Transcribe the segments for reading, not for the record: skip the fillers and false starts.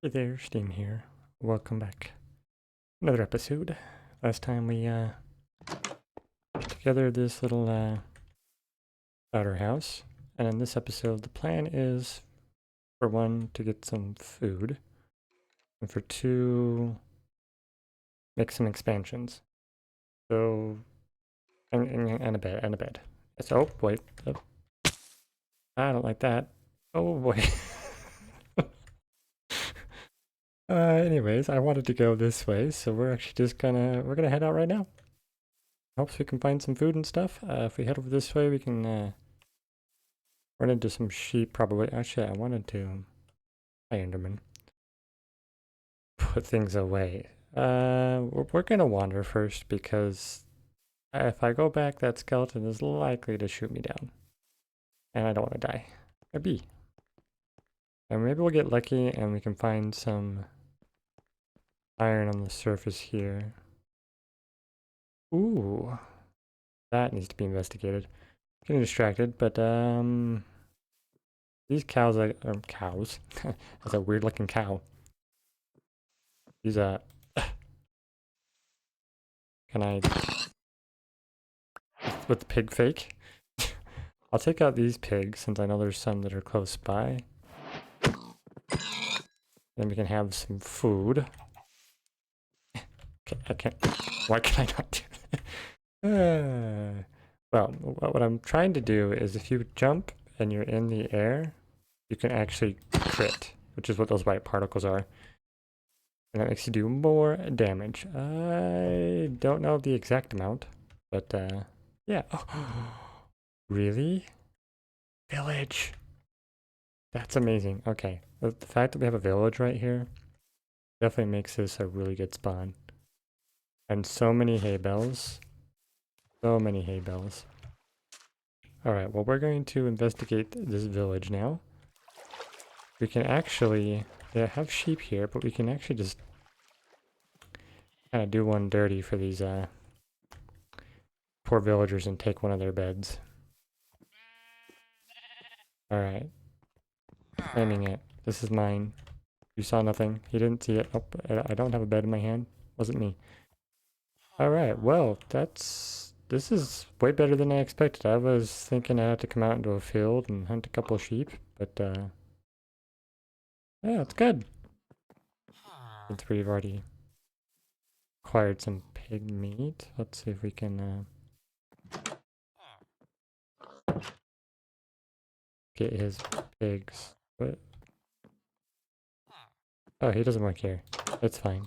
Hey there, Steam here. Welcome back. Another episode. Last time we put together this little outer house, and in this episode the plan is for one to get some food, and for two make some expansions. So and a bed. So oh wait, oh, I don't like that. Oh boy. Anyways, I wanted to go this way, so we're actually just gonna head out right now. Hopes we can find some food and stuff. If we head over this way, we can run into some sheep probably. Actually, I wanted to. Hi, Enderman. Put things away. We're gonna wander first because if I go back, that skeleton is likely to shoot me down, and I don't want to die. A bee. And maybe we'll get lucky and we can find some iron on the surface here. Ooh, that needs to be investigated. Getting distracted, but these cows cows. That's a weird looking cow. These can I with the pig fake? I'll take out these pigs since I know there's some that are close by. Then we can have some food. Okay, I can't. Why can I not do that? Well, what I'm trying to do is if you jump and you're in the air, you can actually crit, which is what those white particles are. And that makes you do more damage. I don't know the exact amount, but yeah. Oh, really? Village. That's amazing. Okay. The fact that we have a village right here definitely makes this a really good spawn. And so many hay bales. So many hay bales. Alright, well we're going to investigate this village now. We can actually have sheep here, but we can actually just kind of do one dirty for these poor villagers and take one of their beds. Alright. Claiming it. This is mine. You saw nothing. He didn't see it. Oh, I don't have a bed in my hand. Wasn't me. Alright, well, this is way better than I expected. I was thinking I had to come out into a field and hunt a couple of sheep, but yeah, it's good. Since we've already acquired some pig meat, let's see if we can get his pigs. What? Oh, he doesn't work here. It's fine.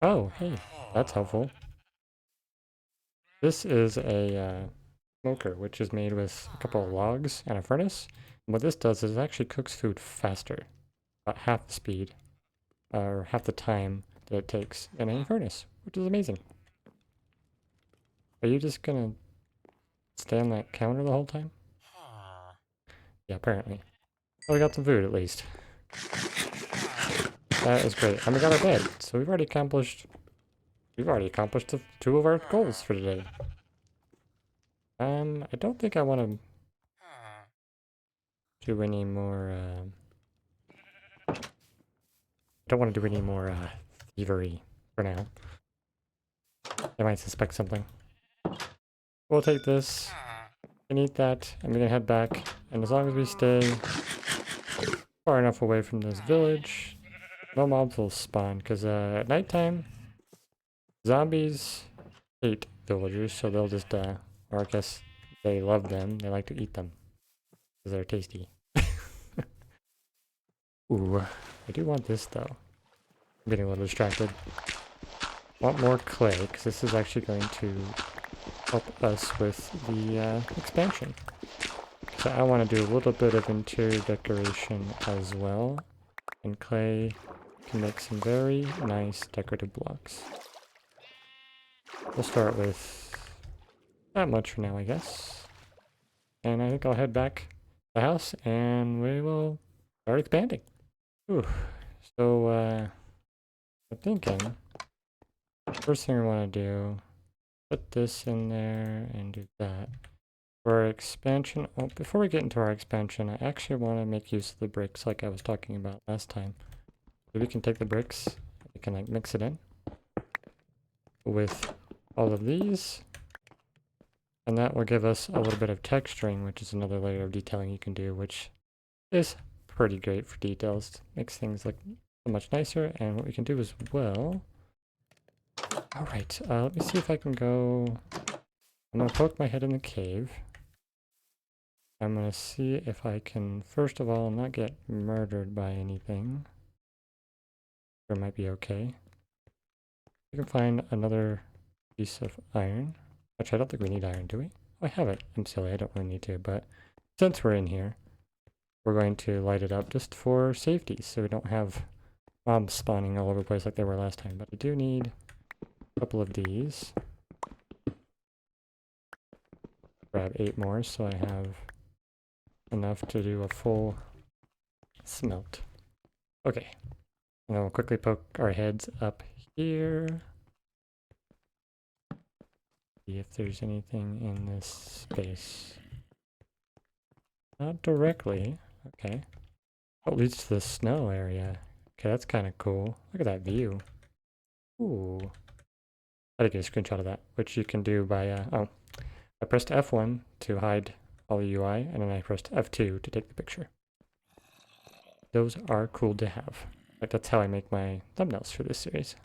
Oh, hey, that's helpful. This is a smoker, which is made with a couple of logs and a furnace. And what this does is it actually cooks food faster, about half the speed, or half the time that it takes in a furnace, which is amazing. Are you just gonna stay on that counter the whole time? Yeah, apparently. Well, we got some food at least. That is great. And we got our bed, so we've already accomplished two of our goals for today. I don't think I want to do any more, don't want to do any more, thievery for now. They might suspect something. We'll take this and eat that, and we're gonna head back. And as long as we stay far enough away from this village, no mobs will spawn. Because at nighttime, zombies hate villagers, so they'll just, or I guess they love them. They like to eat them because they're tasty. Ooh, I do want this though. I'm getting a little distracted. Want more clay, because this is actually going to help us with the expansion. So I want to do a little bit of interior decoration as well. And clay can make some very nice decorative blocks. We'll start with not much for now, I guess. And I think I'll head back to the house and we will start expanding. Ooh. So, I'm thinking, first thing I want to do put this in there and do that. For our expansion, oh, before we get into our expansion, I actually want to make use of the bricks like I was talking about last time. So we can take the bricks, we can like mix it in with all of these, and that will give us a little bit of texturing, which is another layer of detailing you can do, which is pretty great for details. Makes things look so much nicer. And what we can do as well, all right, let me see if I can go, I'm gonna poke my head in the cave. I'm gonna see if I can, first of all, not get murdered by anything. It might be okay. We can find another piece of iron. Actually, I don't think we need iron, do we? Oh, I have it. I'm silly, I don't really need to, but since we're in here, we're going to light it up just for safety, so we don't have mobs spawning all over the place like they were last time. But I do need a couple of these. Grab 8 more, so I have enough to do a full smelt. Okay. And then we'll quickly poke our heads up here. See if there's anything in this space. Not directly. Okay. Oh, it leads to the snow area. Okay, that's kind of cool. Look at that view. Ooh. I did get a screenshot of that, which you can do by, I pressed F1 to hide all the UI, and then I pressed F2 to take the picture. Those are cool to have. Like, that's how I make my thumbnails for this series.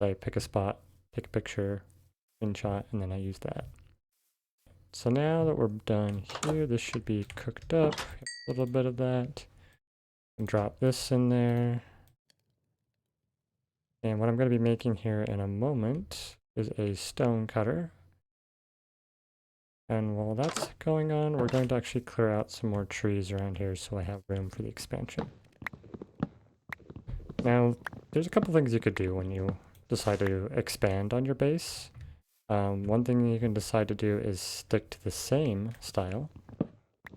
I pick a spot, take a picture, screenshot, and then I use that. So now that we're done here, this should be cooked up. A little bit of that. And drop this in there. And what I'm going to be making here in a moment is a stone cutter. And while that's going on, we're going to actually clear out some more trees around here so I have room for the expansion. Now, there's a couple things you could do when you decide to expand on your base. One thing you can decide to do is stick to the same style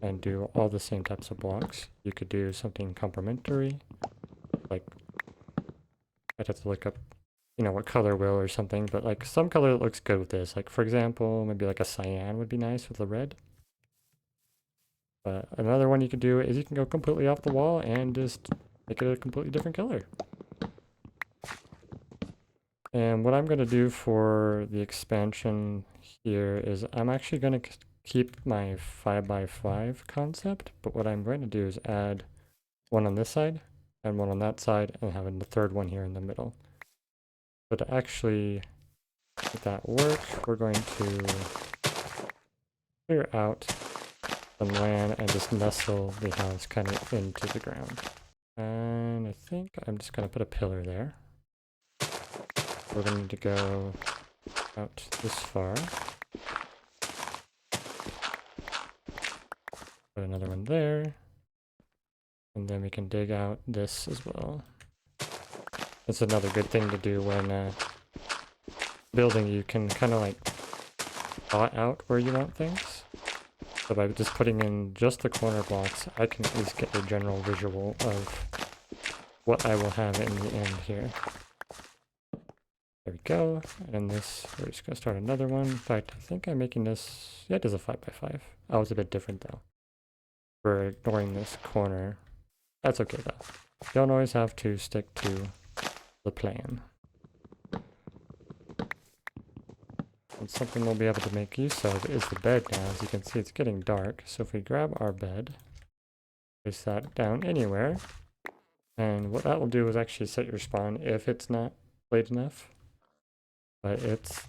and do all the same types of blocks. You could do something complementary, like I'd have to look up, you know, what color will or something, but like some color that looks good with this. Like for example, maybe like a cyan would be nice with the red. But another one you could do is you can go completely off the wall and just make it a completely different color. And what I'm going to do for the expansion here is I'm actually going to keep my 5x5 concept, but what I'm going to do is add one on this side and one on that side and having the third one here in the middle. So to actually make that work, we're going to clear out some land and just nestle the house kind of into the ground. And I think I'm just going to put a pillar there. We're going to go out this far. Put another one there. And then we can dig out this as well. That's another good thing to do when building. You can kind of like plot out where you want things. So by just putting in just the corner blocks, I can at least get a general visual of what I will have in the end here. There we go. And this, we're just going to start another one. In fact, I think I'm making this, yeah, it is a 5x5. Oh, it's a bit different though. We're ignoring this corner. That's okay though. Don't always have to stick to the plan. And something we'll be able to make use of is the bed now. As you can see, it's getting dark. So if we grab our bed, place that down anywhere, and what that will do is actually set your spawn if it's not late enough. But it's,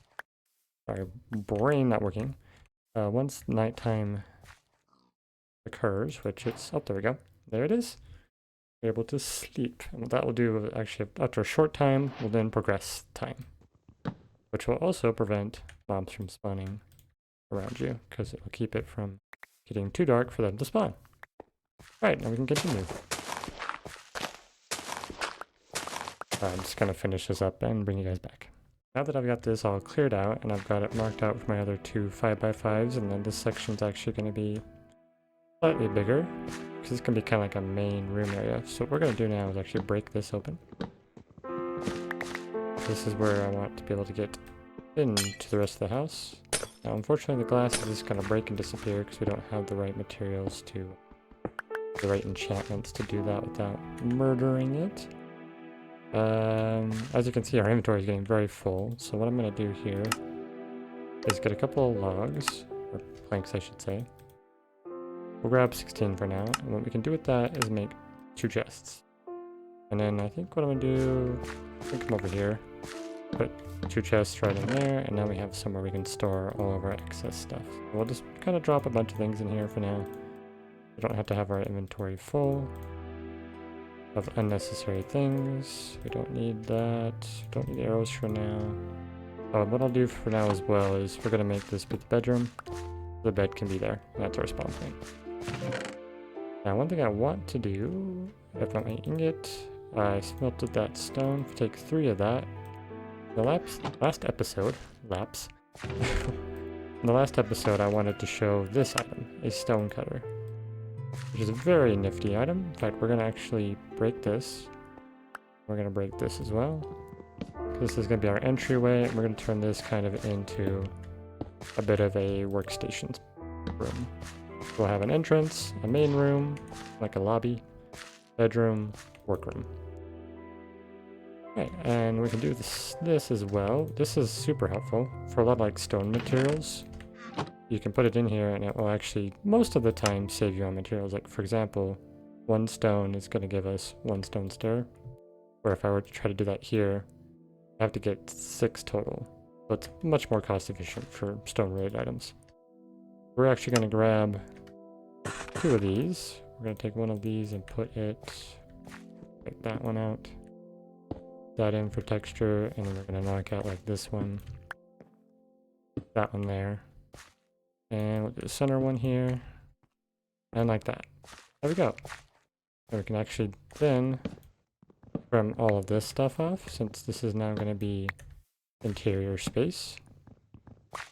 sorry, brain not working. Once nighttime occurs, which it's, oh, there we go. There it is. We're able to sleep. And what that will do, actually, after a short time, will then progress time, which will also prevent mobs from spawning around you, because it will keep it from getting too dark for them to spawn. Alright, now we can continue. I'm just going to finish this up and bring you guys back. Now that I've got this all cleared out, and I've got it marked out for my other two 5x5s, and then this section's actually going to be slightly bigger, because it's going to be kind of like a main room area. So what we're going to do now is actually break this open. This is where I want to be able to get into the rest of the house. Now, unfortunately, the glass is just going to break and disappear because we don't have the right materials to, the right enchantments to do that without murdering it. As you can see, our inventory is getting very full. So what I'm going to do here is get a couple of logs, or planks, I should say. We'll grab 16 for now, and what we can do with that is make 2 chests. And then I think what I'm going to do, I can come over here, put 2 chests right in there, and now we have somewhere we can store all of our excess stuff. We'll just kind of drop a bunch of things in here for now. We don't have to have our inventory full of unnecessary things. We don't need that. Don't need arrows for now. What I'll do for now as well is we're going to make this be the bedroom. The bed can be there, and that's our spawn point. Now, one thing I want to do, I've got my ingot. I smelted that stone. If we take 3 of that, the last episode, in the last episode, I wanted to show this item, a stone cutter, which is a very nifty item. In fact, we're going to actually break this. We're going to break this as well. This is going to be our entryway, and we're going to turn this kind of into a bit of a workstation room. We'll have an entrance, a main room, like a lobby, bedroom, workroom. Okay, and we can do this as well. This is super helpful for a lot of like stone materials. You can put it in here and it will actually, most of the time, save you on materials. Like, for example, 1 stone is going to give us 1 stone stair. Or if I were to try to do that here, I have to get 6 total. So it's much more cost efficient for stone related items. We're actually going to grab 2 of these. We're going to take 1 of these and put it, take that one out, that in for texture, and then we're going to knock out like this one, that one there, and we'll do the center one here, and like that. There we go. And we can actually then trim all of this stuff off, since this is now going to be interior space.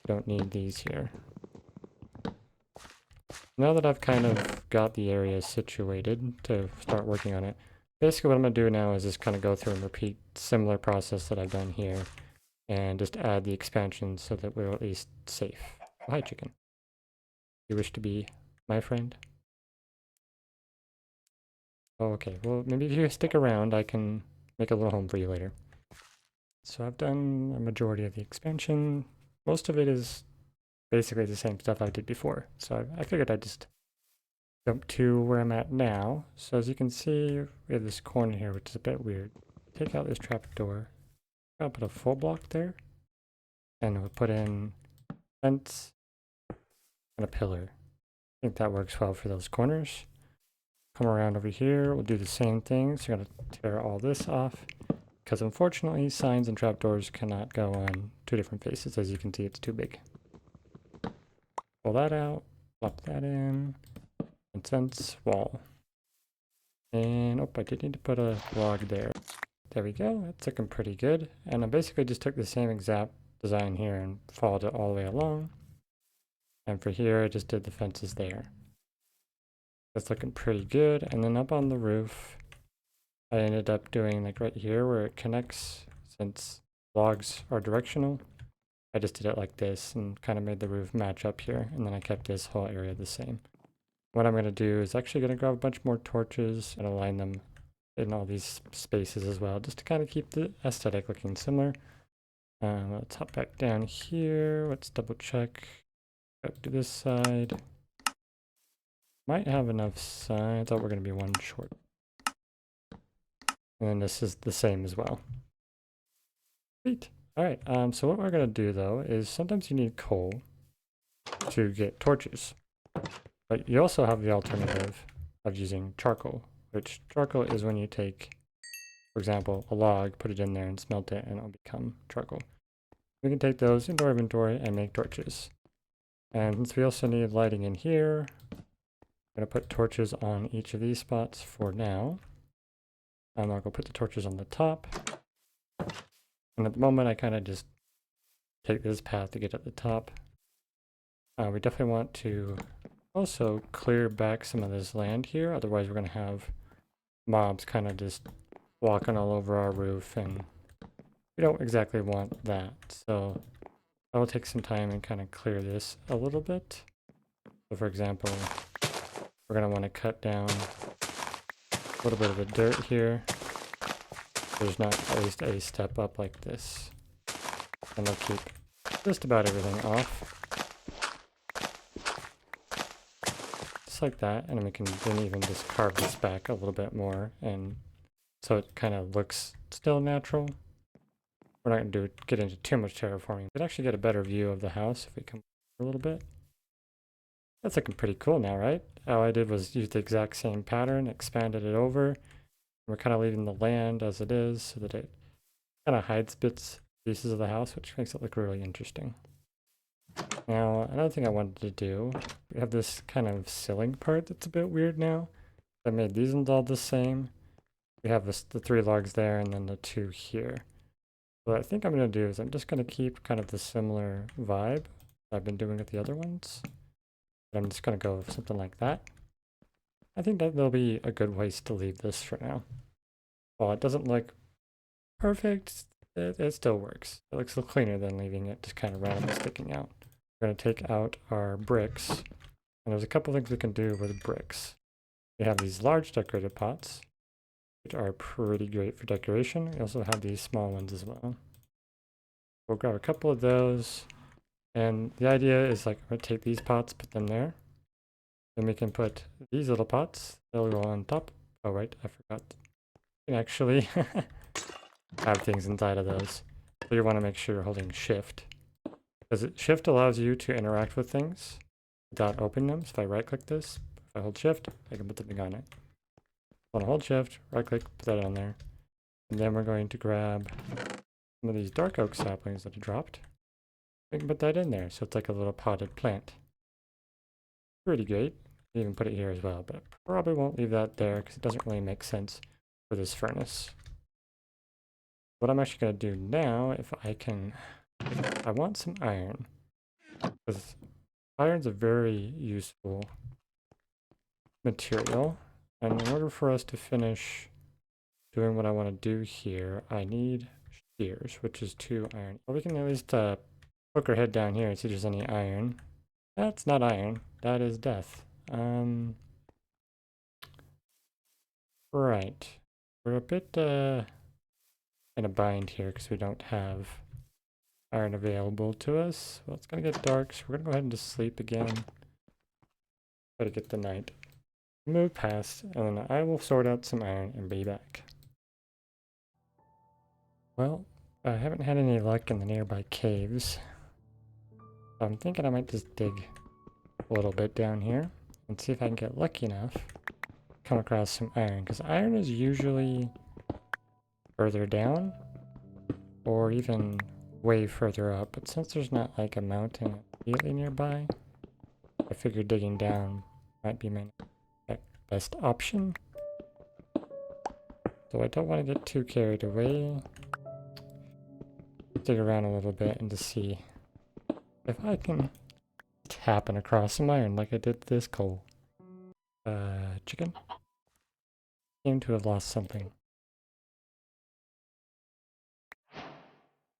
Don't need these here. Now that I've kind of got the area situated to start working on it, basically what I'm going to do now is just kind of go through and repeat similar process that I've done here and just add the expansion so that we're at least safe. Oh, hi, chicken. You wish to be my friend? Oh, okay, well, maybe if you stick around, I can make a little home for you later. So I've done a majority of the expansion. Most of it is basically the same stuff I did before. So I figured I'd just jump to where I'm at now. So as you can see, we have this corner here, which is a bit weird. Take out this trapdoor. I'll put a full block there. And we'll put in fence and a pillar. I think that works well for those corners. Come around over here, we'll do the same thing. So you're going to tear all this off. Because unfortunately, signs and trapdoors cannot go on 2 different faces. As you can see, it's too big. Pull that out, plop that in, and fence wall. And, oh, I did need to put a log there. There we go, that's looking pretty good. And I basically just took the same exact design here and followed it all the way along. And for here, I just did the fences there. That's looking pretty good. And then up on the roof, I ended up doing like right here where it connects, since logs are directional. I just did it like this and kind of made the roof match up here, and then I kept this whole area the same. What I'm going to do is actually going to grab a bunch more torches and align them in all these spaces as well, just to kind of keep the aesthetic looking similar. Let's hop back down here. Let's double check. Up to this side. Might have enough signs. Oh, we're going to be 1 short. And then this is the same as well. Sweet. Alright, so what we're going to do though is sometimes you need coal to get torches. But you also have the alternative of using charcoal, which charcoal is when you take, for example, a log, put it in there and smelt it, and it'll become charcoal. We can take those into our inventory and make torches. And since we also need lighting in here, I'm going to put torches on each of these spots for now. And I'll go put the torches on the top. And at the moment, I kind of just take this path to get at the top. We definitely want to also clear back some of this land here. Otherwise, we're going to have mobs kind of just walking all over our roof, and we don't exactly want that. So I will take some time and kind of clear this a little bit. So for example, we're going to want to cut down a little bit of the dirt here. There's not at least a step up like this. And I'll keep just about everything off. Just like that. And then we can then even just carve this back a little bit more. And so it kind of looks still natural. We're not going to get into too much terraforming. We can actually get a better view of the house if we come a little bit. That's looking pretty cool now, right? All I did was use the exact same pattern, expanded it over. We're kind of leaving the land as it is so that it kind of hides pieces of the house, which makes it look really interesting. Now, another thing I wanted to do, we have this kind of ceiling part that's a bit weird now. I made these ones all the same. We have the 3 logs there and then the 2 here. What I think I'm going to do is I'm just going to keep kind of the similar vibe I've been doing with the other ones. I'm just going to go with something like that. I think that there'll be a good place to leave this for now. While it doesn't look perfect, it still works. It looks a little cleaner than leaving it just kind of randomly sticking out. We're going to take out our bricks. And there's a couple things we can do with bricks. We have these large decorated pots, which are pretty great for decoration. We also have these small ones as well. We'll grab a couple of those. And the idea is like, we're going to take these pots, put them there. Then we can put these little pots. They'll go on top. Oh, right, I forgot. You can actually have things inside of those. So you want to make sure you're holding shift. Because shift allows you to interact with things without opening them. So if I right click this, if I hold shift, I can put something on it. I want to hold shift, right click, put that on there. And then we're going to grab some of these dark oak saplings that I dropped. We can put that in there. So it's like a little potted plant. Pretty great. Even put it here as well, but I probably won't leave that there because it doesn't really make sense for this furnace. What I'm actually going to do now, if I want some iron, because iron's a very useful material, and in order for us to finish doing what I want to do here, I need shears, which is 2 iron. Well, we can at least poke our head down here and see if there's any iron. That's not iron, that is death. Right. We're a bit in a bind here because we don't have iron available to us. Well, it's gonna get dark, so we're gonna go ahead and just sleep again. Try to get the night. Move past, and then I will sort out some iron and be back. Well, I haven't had any luck in the nearby caves. So I'm thinking I might just dig a little bit down here and see if I can get lucky enough to come across some iron, because iron is usually further down or even way further up, but since there's not like a mountain immediately nearby, I figured digging down might be my best option. So I don't want to get too carried away. Dig around a little bit and to see if I can happen across some iron like I did this coal. Chicken? Seem to have lost something.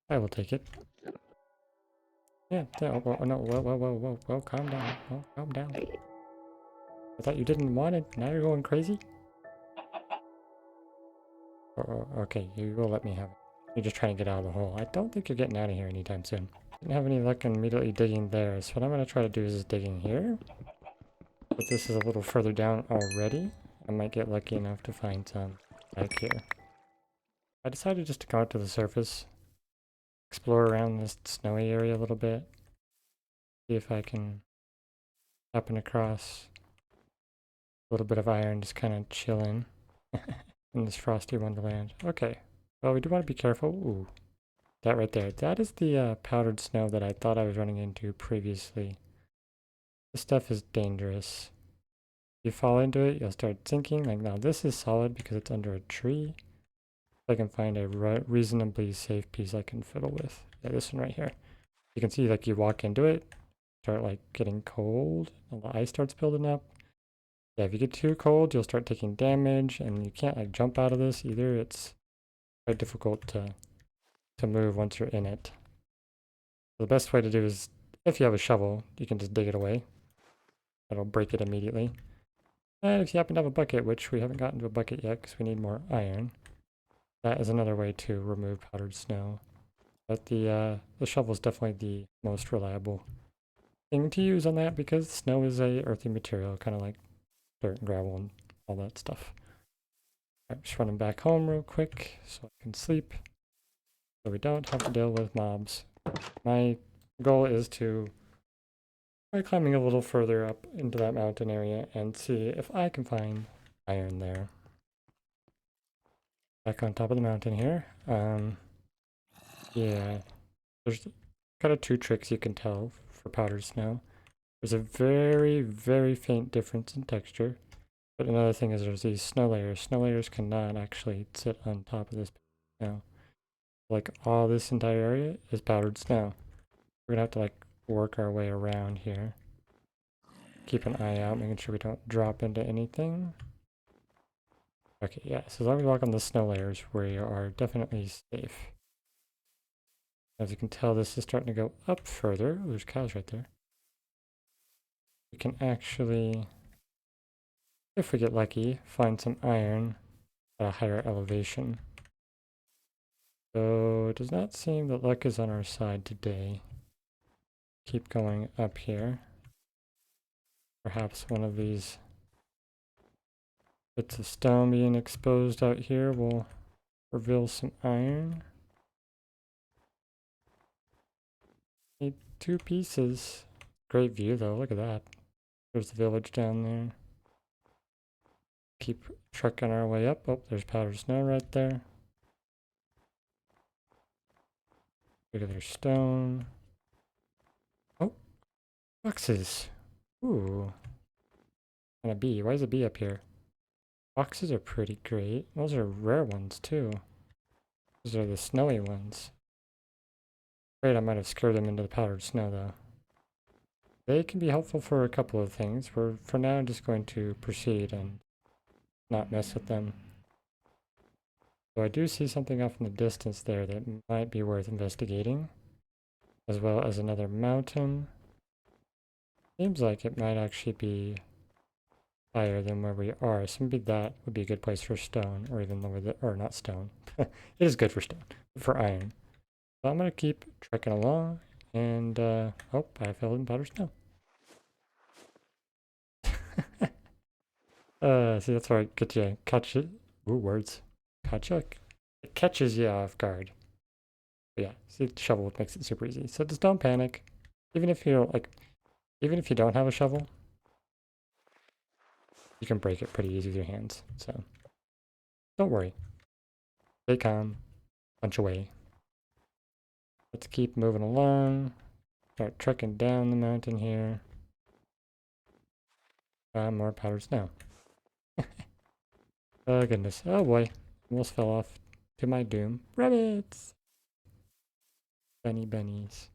I will take it. Yeah, oh, no, whoa, calm down. Oh, calm down. I thought you didn't want it, now you're going crazy? Oh, okay, you will let me have it. You're just trying to get out of the hole. I don't think you're getting out of here anytime soon. Didn't have any luck in immediately digging there, so what I'm going to try to do is just digging here. But this is a little further down already. I might get lucky enough to find some back here. I decided just to come out to the surface, explore around this snowy area a little bit, see if I can happen across a little bit of iron just kind of chilling in this frosty wonderland. Okay, well, we do want to be careful. Ooh, that right there. That is the powdered snow that I thought I was running into previously. This stuff is dangerous. If you fall into it, you'll start sinking. Like now, this is solid because it's under a tree. I can find a reasonably safe piece I can fiddle with. Yeah, this one right here. You can see like you walk into it, start like getting cold, and the ice starts building up. Yeah, if you get too cold, you'll start taking damage, and you can't like jump out of this either. It's quite difficult to move once you're in it. The best way to do is, if you have a shovel, you can just dig it away. That'll break it immediately. And if you happen to have a bucket, which we haven't gotten to a bucket yet because we need more iron, that is another way to remove powdered snow. But the shovel is definitely the most reliable thing to use on that because snow is a earthy material, kind of like dirt and gravel and all that stuff. Alright, just running back home real quick so I can sleep, so we don't have to deal with mobs. My goal is to try climbing a little further up into that mountain area and see if I can find iron there. Back on top of the mountain here. Yeah, there's kind of two tricks you can tell for powdered snow. There's a very, very faint difference in texture. But another thing is there's these snow layers. Snow layers cannot actually sit on top of this snow. Like all this entire area is powdered snow. We're gonna have to like work our way around here. Keep an eye out, making sure we don't drop into anything. Okay, yeah, so as long as we walk on the snow layers, we are definitely safe. As you can tell, this is starting to go up further. Oh, there's cows right there. We can actually, if we get lucky, find some iron at a higher elevation. So it does not seem that luck is on our side today. Keep going up here. Perhaps one of these bits of stone being exposed out here will reveal some iron. Need 2 pieces. Great view though, look at that. There's the village down there. Keep trucking our way up. Oh, there's powdered snow right there. Look at their stone. Oh, boxes. Ooh. And a bee. Why is a bee up here? Boxes are pretty great. Those are rare ones too. Those are the snowy ones. Great, I might have scared them into the powdered snow though. They can be helpful for a couple of things. We're for now just going to proceed and not mess with them. So I do see something off in the distance there that might be worth investigating, as well as another mountain. Seems like it might actually be higher than where we are, so maybe that would be a good place for stone, or even lower the, or not stone. It is good for stone, but for iron. So I'm gonna keep trekking along, and oh, I fell in powdered snow. See, that's where I get you, catch it. Ooh, words. Catch you. It catches you off guard. But yeah, see, the shovel makes it super easy. So just don't panic. Even if you don't, like, even if you don't have a shovel, you can break it pretty easy with your hands. So don't worry. Stay calm. Punch away. Let's keep moving along. Start trekking down the mountain here. More powdered snow. Oh goodness. Oh boy. Almost fell off to my doom. Rabbits! Bunny bunnies.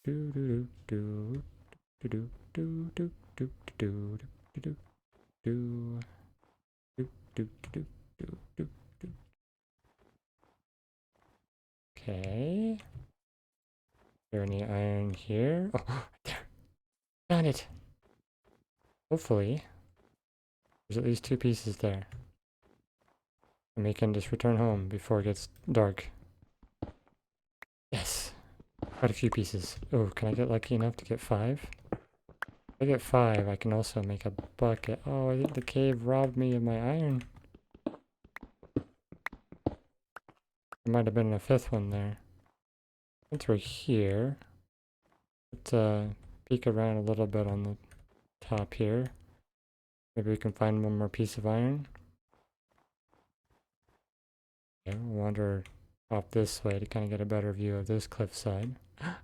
Do do do do do do do do do do do do do do do do do do. Okay. Is there any iron here? Oh, right there. Found it. Hopefully, there's at least 2 pieces there. And we can just return home before it gets dark. Yes. Quite a few pieces. Oh, can I get lucky enough to get 5? If I get 5, I can also make a bucket. Oh, I think the cave robbed me of my iron. There might have been a 5th one there. Since we're here, let's peek around a little bit on the top here. Maybe we can find one more piece of iron. Yeah, we'll wander off this way to kind of get a better view of this cliffside.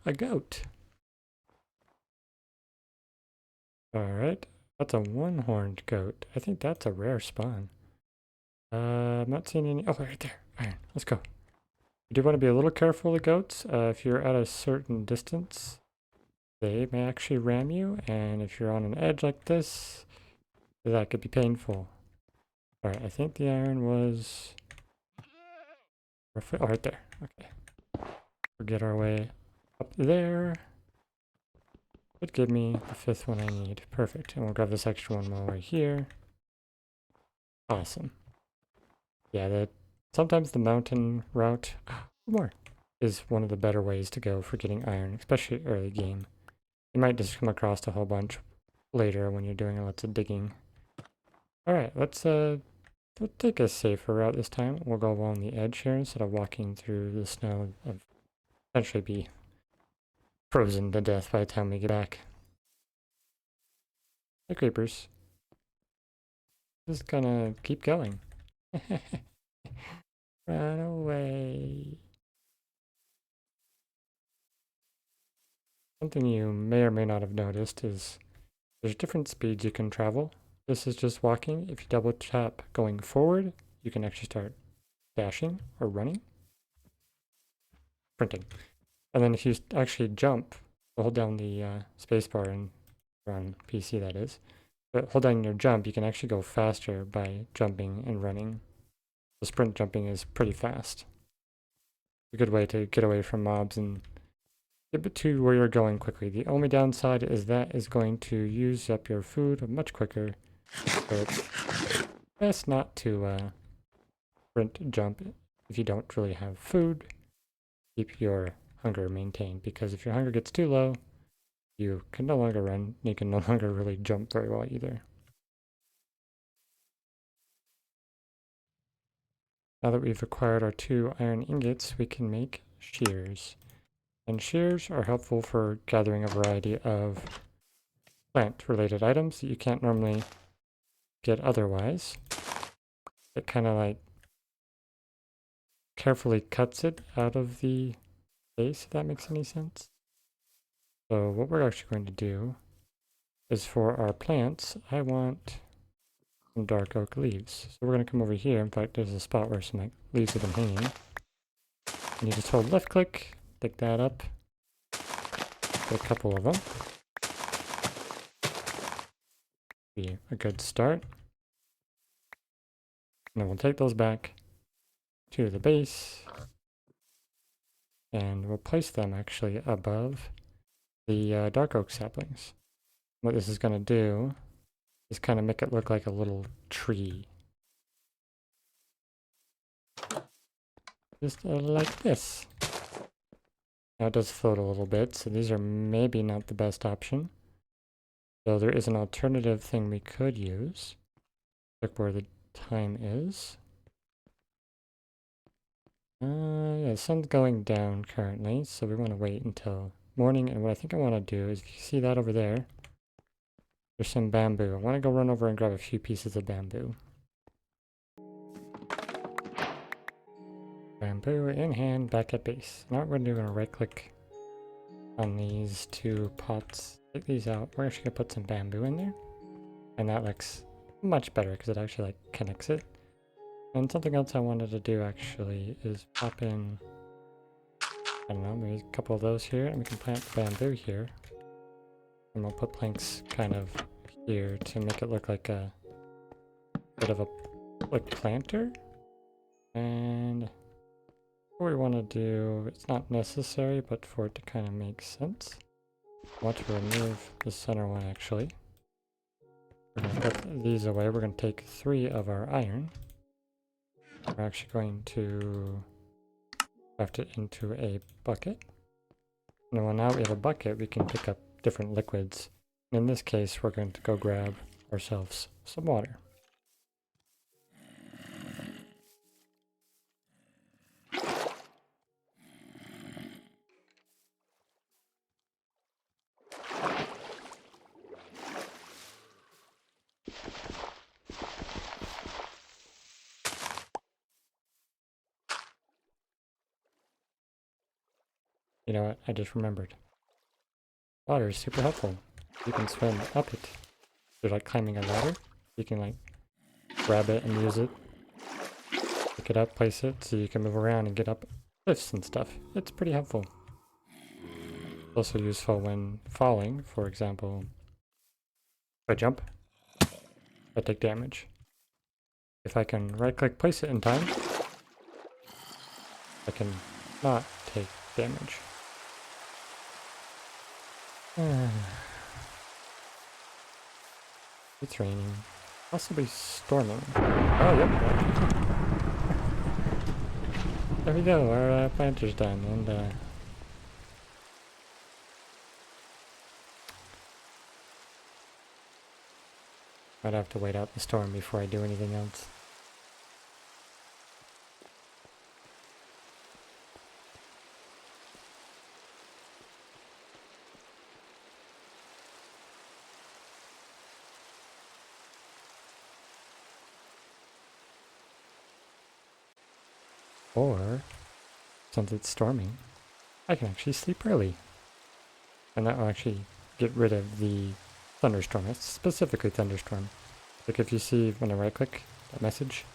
A goat! Alright, that's a 1-horned goat. I think that's a rare spawn. I'm not seeing any. Oh, right there. Iron. Let's go. You do want to be a little careful of goats. If you're at a certain distance, they may actually ram you. And if you're on an edge like this, that could be painful. Alright, I think the iron was roughly. Oh, right there. Okay. We'll get our way up there. Would give me the 5th one I need. Perfect. And we'll grab this extra one while we're here. Awesome. Yeah, sometimes the mountain route more is one of the better ways to go for getting iron, especially early game. You might just come across a whole bunch later when you're doing lots of digging. Alright, let's take a safer route this time. We'll go along the edge here instead of walking through the snow of potentially be frozen to death by the time we get back. The creepers. Just gonna keep going. Run away. Something you may or may not have noticed is there's different speeds you can travel. This is just walking. If you double tap going forward, you can actually start dashing or running. Sprinting. And then if you actually jump, hold down the spacebar and run PC that is. But hold down your jump, you can actually go faster by jumping and running. The sprint jumping is pretty fast. A good way to get away from mobs and get to where you're going quickly. The only downside is that is going to use up your food much quicker. So it's best not to sprint jump if you don't really have food. Keep your hunger maintained, because if your hunger gets too low, you can no longer run. You can no longer really jump very well either. Now that we've acquired our 2 iron ingots, we can make shears. And shears are helpful for gathering a variety of plant-related items that you can't normally get otherwise. It kind of like carefully cuts it out of the base, if that makes any sense. So what we're actually going to do is for our plants, I want some dark oak leaves. So we're going to come over here. In fact, there's a spot where some like, leaves have been hanging. And you just hold left click, pick that up, get a couple of them. Be a good start. And then we'll take those back to the base. And we'll place them actually above the dark oak saplings. What this is going to do is kind of make it look like a little tree. Just like this. Now it does float a little bit, so these are maybe not the best option. So there is an alternative thing we could use. Look where the time is. Yeah, the sun's going down currently, so we want to wait until morning. And what I think I want to do is, if you see that over there, there's some bamboo. I want to go run over and grab a few pieces of bamboo. Bamboo in hand, back at base. Now what we're going to do, we're going to right click on these 2 pots. Take these out. We're actually going to put some bamboo in there. And that looks much better because it actually like connects it. And something else I wanted to do actually is pop in, I don't know, maybe a couple of those here, and we can plant the bamboo here. And we'll put planks kind of here to make it look like a bit of a like planter. And what we want to do, it's not necessary, but for it to kind of make sense, I want to remove the center one actually. We're going to put these away. We're going to take 3 of our iron. We're actually going to craft it into a bucket. And well, now we have a bucket, we can pick up different liquids. In this case, we're going to go grab ourselves some water. You know what? I just remembered. Water is super helpful. You can swim up it. You're like climbing a ladder. You can like grab it and use it. Pick it up, place it, so you can move around and get up lifts and stuff. It's pretty helpful. Also useful when falling. For example, if I jump, I take damage. If I can right click place it in time, I can not take damage. It's raining. Possibly storming. Oh, yep. There we go. Our planter's done, and might have to wait out the storm before I do anything else. Or, since it's storming, I can actually sleep early. And that will actually get rid of the thunderstorm. It's specifically thunderstorm. Like if you see when I right click that message,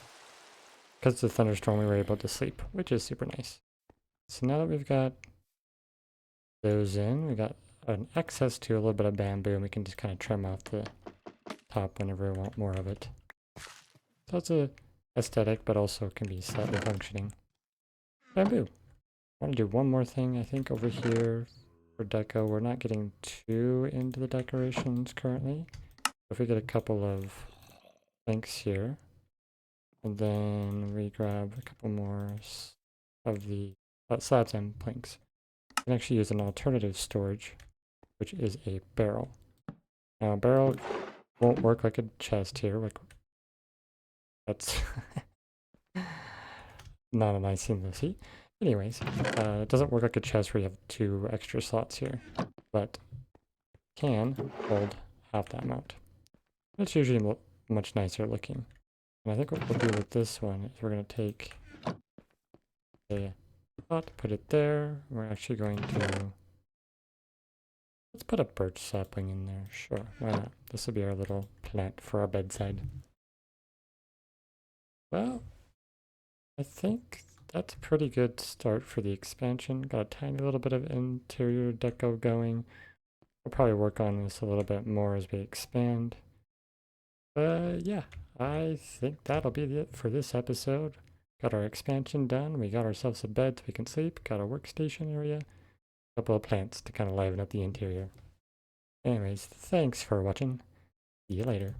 because it's a thunderstorm we were able to sleep, which is super nice. So now that we've got those in, we got an access to a little bit of bamboo, and we can just kind of trim off the top whenever we want more of it. So it's a aesthetic, but also can be slightly functioning. Bamboo. I want to do one more thing, I think, over here for deco. We're not getting too into the decorations currently. If we get a couple of planks here, and then we grab a couple more of the slabs and planks. We can actually use an alternative storage, which is a barrel. Now, a barrel won't work like a chest here. Like, that's not a nice thing to see. Anyways, it doesn't work like a chest where you have 2 extra slots here, but can hold half that amount. It's usually much nicer looking. And I think what we'll do with this one is we're going to take a pot, put it there. We're actually going to, let's put a birch sapling in there. Sure, why not? This will be our little plant for our bedside. Well, I think that's a pretty good start for the expansion. Got a tiny little bit of interior deco going. We'll probably work on this a little bit more as we expand. But yeah, I think that'll be it for this episode. Got our expansion done. We got ourselves a bed so we can sleep. Got our workstation area. A couple of plants to kind of liven up the interior. Anyways, thanks for watching. See you later.